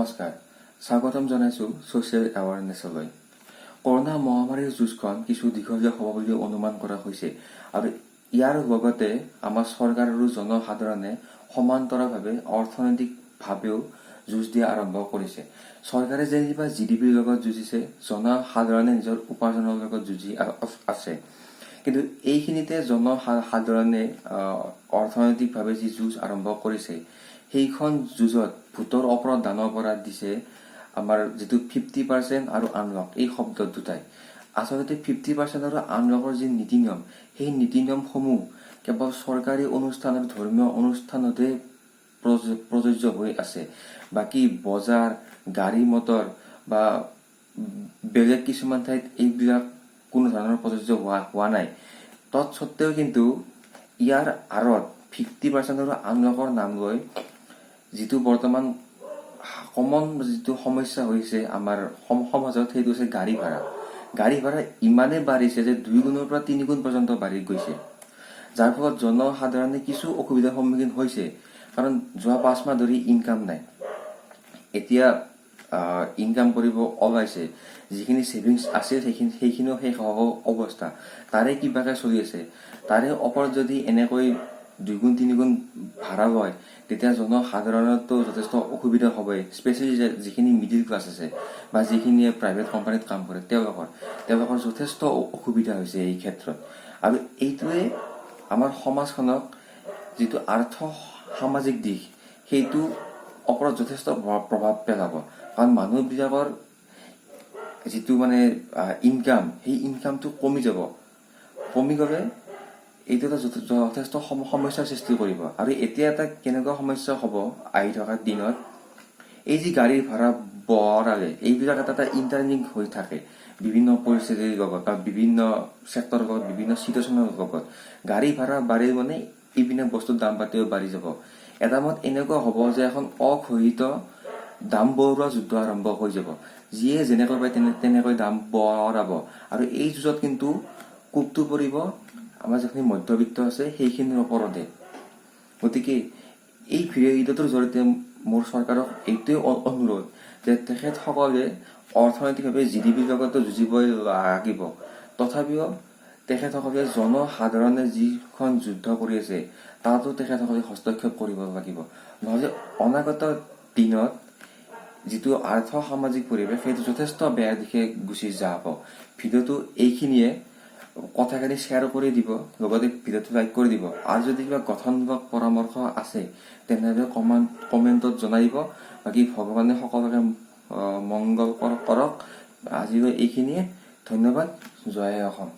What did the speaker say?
নমস্কাৰ স্বাগতম জনাইছো সোশ্যাল এৱাৰনেছলৈ কৰোনা মহামাৰীৰ যুঁজখন কিছু দীঘলীয়া হ'ব বুলি অনুমান কৰা হৈছে আৰু ইয়াৰ লগতে আমাৰ চৰকাৰ আৰু জনসাধাৰণে সমান্তৰালভাৱে অৰ্থনৈতিকভাৱেও যুঁজ দিয়া আৰম্ভ কৰিছে চৰকাৰে যেনিবা জিডিপিৰ লগত যুঁজিছে জনসাধাৰণে নিজৰ উপাৰ্জনৰ লগত যুঁজি আছে কিন্তু এইখিনিতে জনসাধাৰণে অৰ্থনৈতিকভাৱে যি যুঁজ আৰম্ভ কৰিছে সেইখন যুঁজত ভোটৰ ওপৰত দানৰ পৰা দিছে আমাৰ যেটো 50% আৰু আনলক এই শব্দ দুটাই আসলতে 50% আৰু আনলকৰ যি নীতি নিয়ম সেই নীতি নিয়মসমূহ কেৱল চৰকাৰী অনুষ্ঠান আৰু ধৰ্মীয় অনুষ্ঠানতে প্ৰযোজ্য হৈ আছে বাকি বজাৰ গাড়ী মটৰ বা বেলেগ কিছুমান ঠাইত এইবিলাক কোনো ধৰণৰ প্ৰযোজ্য হোৱা নাই তৎসত্ত্বেও কিন্তু ইয়াৰ আৰত 50% আৰু আনলকৰ নাম লৈ যেটো বৰ্তমান কমন যেটো সমস্যা হৈছে আমাৰ সমাজত সেইটো হৈছে গাড়ী ভাড়া ইমানে বাঢ়িছে যে 2 গুণৰ পৰা 3 গুণ পৰ্যন্ত বাঢ়ি গৈছে যাৰ ফলত জনসাধাৰণে কিছু অসুবিধাৰ সন্মুখীন হৈছে কাৰণ যোৱা 5 মাহ ধৰি ইনকাম নাই এতিয়া ইনকাম কৰিব ওলাইছে যিখিনি সেভিংস আছে সেইখিনিও শেষ হ'ব অৱস্থা তাৰে কিবাকে চলি আছে তাৰে ওপৰত যদি এনেকৈ 2 গুণ 3 গুণ ভাড়া লয় তেতিয়া জনসাধাৰণতো যথেষ্ট অসুবিধা হ'ব স্পেশালি যিখিনি মিডল ক্লাছ আছে বা যিখিনি প্ৰাইভেট কোম্পানীত কাম কৰে তেওঁলোকৰ যথেষ্ট অসুবিধা হৈছে এই ক্ষেত্ৰত আৰু এইটোৱে আমাৰ সমাজখনক যেটো আৰ্থ সামাজিক দিশ সেইটো ওপৰত যথেষ্ট প্ৰভাৱ পেলাব কাৰণ মানুহবিলাকৰ যেটো মানে ইনকাম সেই ইনকামটো কমি গ'লে এইটো যথেষ্ট সমস্যাৰ সৃষ্টি কৰিব আৰু এতিয়া এটা কেনেকুৱা সমস্যা হ'ব আহি থকা দিনত এই যে গাড়ীৰ ভাড়া বঢ়ালে এইবিলাক এটা ইন্টাৰলিংক হৈ থাকে বিভিন্ন পৰিস্থিতিৰ লগত বা বিভিন্ন সেক্টৰৰ লগত বিভিন্ন সিচুৱেচনৰ লগত গাড়ী ভাড়া বাঢ়ি মানে ইপিনে বস্তুৰ দাম পাতিও বাঢ়ি যাব এটা মত এনেকুৱা হ'ব যে এখন অঘোষিত দাম বঢ়োৱা যুদ্ধ আৰম্ভ হৈ যাব যিয়ে যেনেকৈ পায় তেনেকৈ দাম বঢ়াব আৰু এই যুদ্ধত কিন্তু কোপটো পৰিব আমাৰ যিখিনি মধ্যবিত্ত আছে সেইখিনিৰ ওপৰতে গতিকে এই ভিডিঅ'টোৰ জৰিয়তে মোৰ চৰকাৰক এইটোৱে অনুৰোধ যে তেখেতসকলে অৰ্থনৈতিকভাৱে জিডিপিৰ লগত যুঁজিবই লাগিব তথাপিও তেখেতসকলে জনসাধাৰণে যিখন যুদ্ধ কৰি আছে তাতো তেখেতসকলে হস্তক্ষেপ কৰিব লাগিব নহলে অনাগত দিনত যেটো আৰ্থ সামাজিক পৰিৱেশ সেইটো যথেষ্ট বেয়া দিশে গুচি যাব ভিডিঅ'টো এইখিনিয়ে কথাখিনি শেয়াৰ কৰি দিব লগতে ভিডিঅ'টো লাইক কৰি দিব আৰু যদি কিবা গঠনমূলক পৰামৰ্শ আছে তেন্তে কমেন্টত জনাইব বাকি ভগৱানে সকলোকে মংগল কৰক আজিলৈ এইখিনিয়ে ধন্যবাদ জয় অসম।